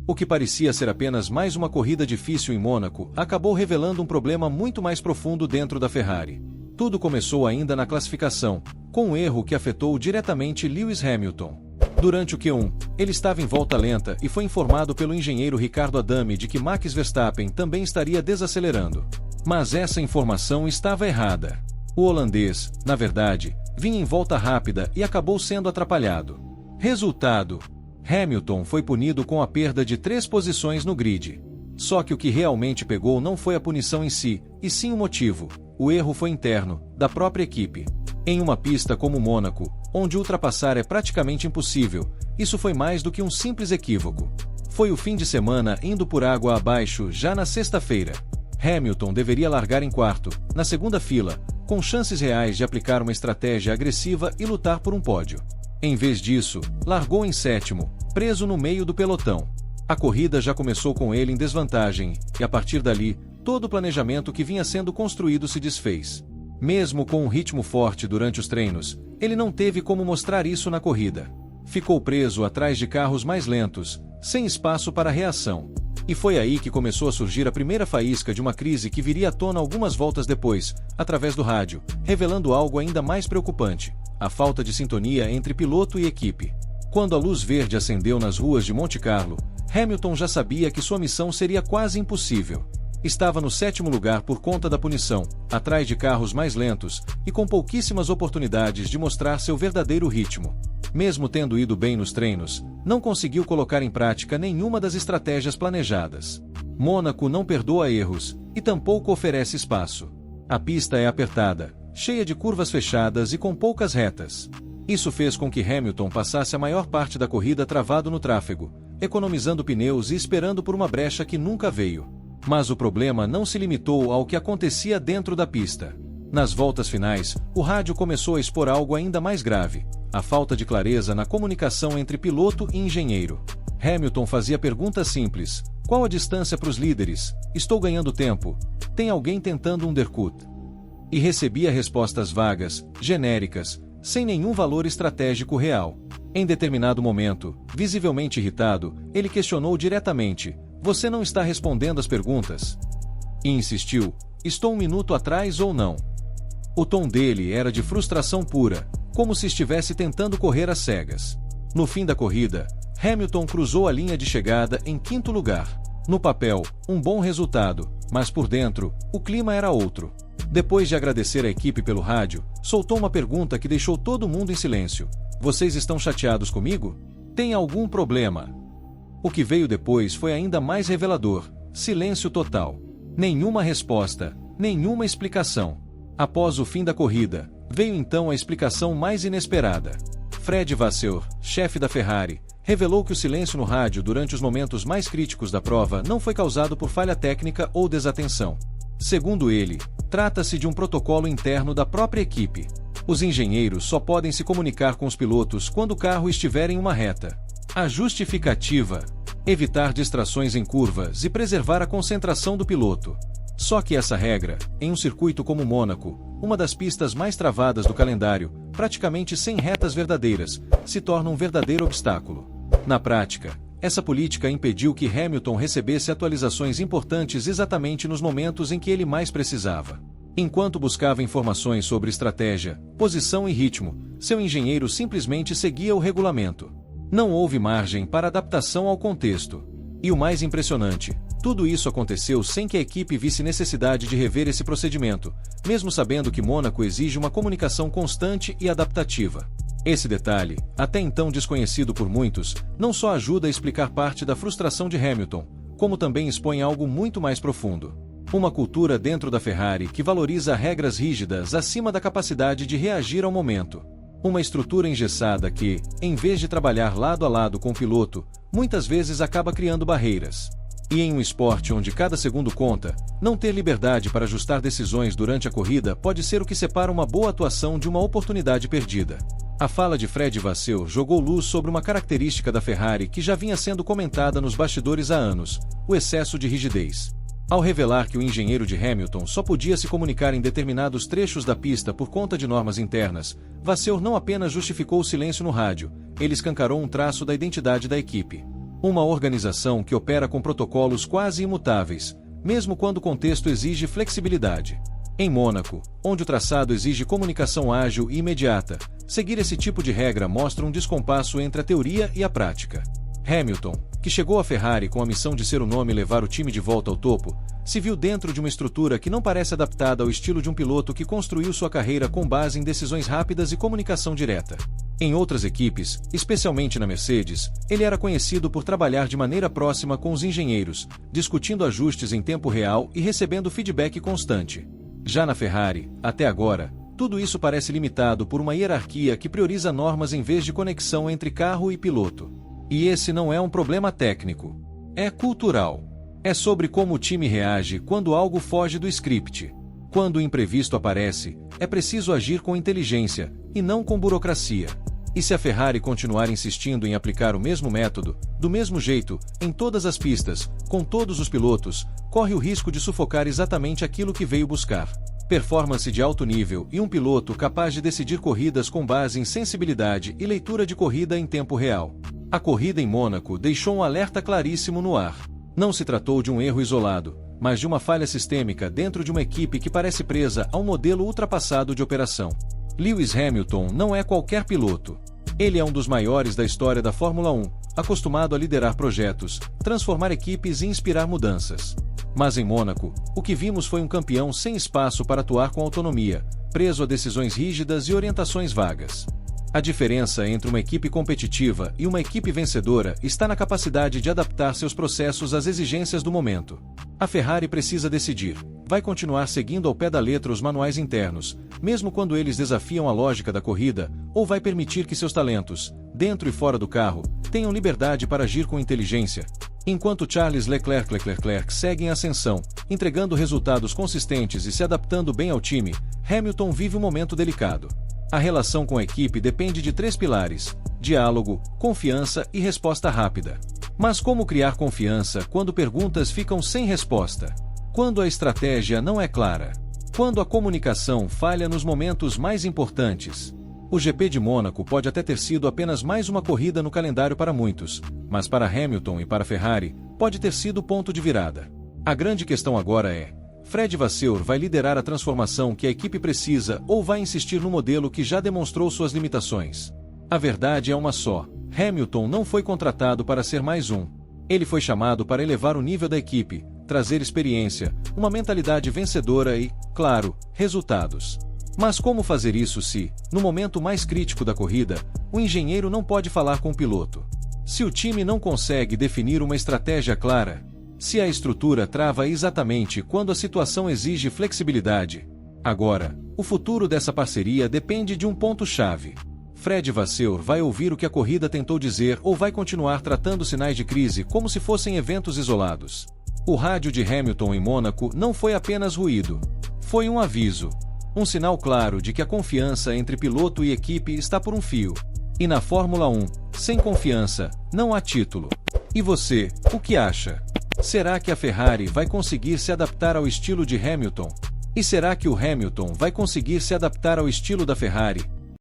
O que parecia ser apenas mais uma corrida difícil em Mônaco acabou revelando um problema muito mais profundo dentro da Ferrari. Tudo começou ainda na classificação, com um erro que afetou diretamente Lewis Hamilton. Durante o Q1, ele estava em volta lenta e foi informado pelo engenheiro Ricardo Adame de que Max Verstappen também estaria desacelerando. Mas essa informação estava errada. O holandês, na verdade, vinha em volta rápida e acabou sendo atrapalhado. Resultado: Hamilton foi punido com a perda de 3 posições no grid. Só que o que realmente pegou não foi a punição em si, e sim o motivo. O erro foi interno, da própria equipe. Em uma pista como Mônaco, onde ultrapassar é praticamente impossível, isso foi mais do que um simples equívoco. Foi o fim de semana indo por água abaixo já na sexta-feira. Hamilton deveria largar em quarto, na segunda fila, com chances reais de aplicar uma estratégia agressiva e lutar por um pódio. Em vez disso, largou em sétimo, preso no meio do pelotão. A corrida já começou com ele em desvantagem, e a partir dali, todo o planejamento que vinha sendo construído se desfez. Mesmo com um ritmo forte durante os treinos, ele não teve como mostrar isso na corrida. Ficou preso atrás de carros mais lentos, sem espaço para reação. E foi aí que começou a surgir a primeira faísca de uma crise que viria à tona algumas voltas depois, através do rádio, revelando algo ainda mais preocupante: a falta de sintonia entre piloto e equipe. Quando a luz verde acendeu nas ruas de Monte Carlo, Hamilton já sabia que sua missão seria quase impossível. Estava no 7º lugar por conta da punição, atrás de carros mais lentos, e com pouquíssimas oportunidades de mostrar seu verdadeiro ritmo. Mesmo tendo ido bem nos treinos, não conseguiu colocar em prática nenhuma das estratégias planejadas. Mônaco não perdoa erros, e tampouco oferece espaço. A pista é apertada, cheia de curvas fechadas e com poucas retas. Isso fez com que Hamilton passasse a maior parte da corrida travado no tráfego, economizando pneus e esperando por uma brecha que nunca veio. Mas o problema não se limitou ao que acontecia dentro da pista. Nas voltas finais, o rádio começou a expor algo ainda mais grave: a falta de clareza na comunicação entre piloto e engenheiro. Hamilton fazia perguntas simples: qual a distância para os líderes? Estou ganhando tempo? Tem alguém tentando um undercut? E recebia respostas vagas, genéricas, sem nenhum valor estratégico real. Em determinado momento, visivelmente irritado, ele questionou diretamente: você não está respondendo às perguntas? E insistiu: estou um minuto atrás ou não? O tom dele era de frustração pura, como se estivesse tentando correr às cegas. No fim da corrida, Hamilton cruzou a linha de chegada em 5º lugar. No papel, um bom resultado, mas por dentro, o clima era outro. Depois de agradecer a equipe pelo rádio, soltou uma pergunta que deixou todo mundo em silêncio: vocês estão chateados comigo? Tem algum problema? O que veio depois foi ainda mais revelador: silêncio total. Nenhuma resposta, nenhuma explicação. Após o fim da corrida, veio então a explicação mais inesperada. Fred Vasseur, chefe da Ferrari, revelou que o silêncio no rádio durante os momentos mais críticos da prova não foi causado por falha técnica ou desatenção. Segundo ele, trata-se de um protocolo interno da própria equipe. Os engenheiros só podem se comunicar com os pilotos quando o carro estiver em uma reta. A justificativa: evitar distrações em curvas e preservar a concentração do piloto. Só que essa regra, em um circuito como Mônaco, uma das pistas mais travadas do calendário, praticamente sem retas verdadeiras, se torna um verdadeiro obstáculo. Na prática, essa política impediu que Hamilton recebesse atualizações importantes exatamente nos momentos em que ele mais precisava. Enquanto buscava informações sobre estratégia, posição e ritmo, seu engenheiro simplesmente seguia o regulamento. Não houve margem para adaptação ao contexto. E o mais impressionante: tudo isso aconteceu sem que a equipe visse necessidade de rever esse procedimento, mesmo sabendo que Mônaco exige uma comunicação constante e adaptativa. Esse detalhe, até então desconhecido por muitos, não só ajuda a explicar parte da frustração de Hamilton, como também expõe algo muito mais profundo. Uma cultura dentro da Ferrari que valoriza regras rígidas acima da capacidade de reagir ao momento. Uma estrutura engessada que, em vez de trabalhar lado a lado com o piloto, muitas vezes acaba criando barreiras. E em um esporte onde cada segundo conta, não ter liberdade para ajustar decisões durante a corrida pode ser o que separa uma boa atuação de uma oportunidade perdida. A fala de Fred Vasseur jogou luz sobre uma característica da Ferrari que já vinha sendo comentada nos bastidores há anos: o excesso de rigidez. Ao revelar que o engenheiro de Hamilton só podia se comunicar em determinados trechos da pista por conta de normas internas, Vasseur não apenas justificou o silêncio no rádio, ele escancarou um traço da identidade da equipe. Uma organização que opera com protocolos quase imutáveis, mesmo quando o contexto exige flexibilidade. Em Mônaco, onde o traçado exige comunicação ágil e imediata, seguir esse tipo de regra mostra um descompasso entre a teoria e a prática. Hamilton, que chegou à Ferrari com a missão de ser o nome e levar o time de volta ao topo, se viu dentro de uma estrutura que não parece adaptada ao estilo de um piloto que construiu sua carreira com base em decisões rápidas e comunicação direta. Em outras equipes, especialmente na Mercedes, ele era conhecido por trabalhar de maneira próxima com os engenheiros, discutindo ajustes em tempo real e recebendo feedback constante. Já na Ferrari, até agora, tudo isso parece limitado por uma hierarquia que prioriza normas em vez de conexão entre carro e piloto. E esse não é um problema técnico. É cultural. É sobre como o time reage quando algo foge do script. Quando o imprevisto aparece, é preciso agir com inteligência, e não com burocracia. E se a Ferrari continuar insistindo em aplicar o mesmo método, do mesmo jeito, em todas as pistas, com todos os pilotos, corre o risco de sufocar exatamente aquilo que veio buscar. Performance de alto nível e um piloto capaz de decidir corridas com base em sensibilidade e leitura de corrida em tempo real. A corrida em Mônaco deixou um alerta claríssimo no ar. Não se tratou de um erro isolado, mas de uma falha sistêmica dentro de uma equipe que parece presa a um modelo ultrapassado de operação. Lewis Hamilton não é qualquer piloto. Ele é um dos maiores da história da Fórmula 1, acostumado a liderar projetos, transformar equipes e inspirar mudanças. Mas em Mônaco, o que vimos foi um campeão sem espaço para atuar com autonomia, preso a decisões rígidas e orientações vagas. A diferença entre uma equipe competitiva e uma equipe vencedora está na capacidade de adaptar seus processos às exigências do momento. A Ferrari precisa decidir: vai continuar seguindo ao pé da letra os manuais internos, mesmo quando eles desafiam a lógica da corrida, ou vai permitir que seus talentos, dentro e fora do carro, tenham liberdade para agir com inteligência? Enquanto Charles Leclerc segue em ascensão, entregando resultados consistentes e se adaptando bem ao time, Hamilton vive um momento delicado. A relação com a equipe depende de 3 pilares: diálogo, confiança e resposta rápida. Mas como criar confiança quando perguntas ficam sem resposta? Quando a estratégia não é clara? Quando a comunicação falha nos momentos mais importantes? O GP de Mônaco pode até ter sido apenas mais uma corrida no calendário para muitos, mas para Hamilton e para Ferrari, pode ter sido o ponto de virada. A grande questão agora é: Fred Vasseur vai liderar a transformação que a equipe precisa ou vai insistir no modelo que já demonstrou suas limitações? A verdade é uma só: Hamilton não foi contratado para ser mais um. Ele foi chamado para elevar o nível da equipe, trazer experiência, uma mentalidade vencedora e, claro, resultados. Mas como fazer isso se, no momento mais crítico da corrida, o engenheiro não pode falar com o piloto? Se o time não consegue definir uma estratégia clara? Se a estrutura trava exatamente quando a situação exige flexibilidade? Agora, o futuro dessa parceria depende de um ponto-chave. Fred Vasseur vai ouvir o que a corrida tentou dizer ou vai continuar tratando sinais de crise como se fossem eventos isolados? O rádio de Hamilton em Mônaco não foi apenas ruído. Foi um aviso. Um sinal claro de que a confiança entre piloto e equipe está por um fio. E na Fórmula 1, sem confiança, não há título. E você, o que acha? Será que a Ferrari vai conseguir se adaptar ao estilo de Hamilton? E será que o Hamilton vai conseguir se adaptar ao estilo da Ferrari?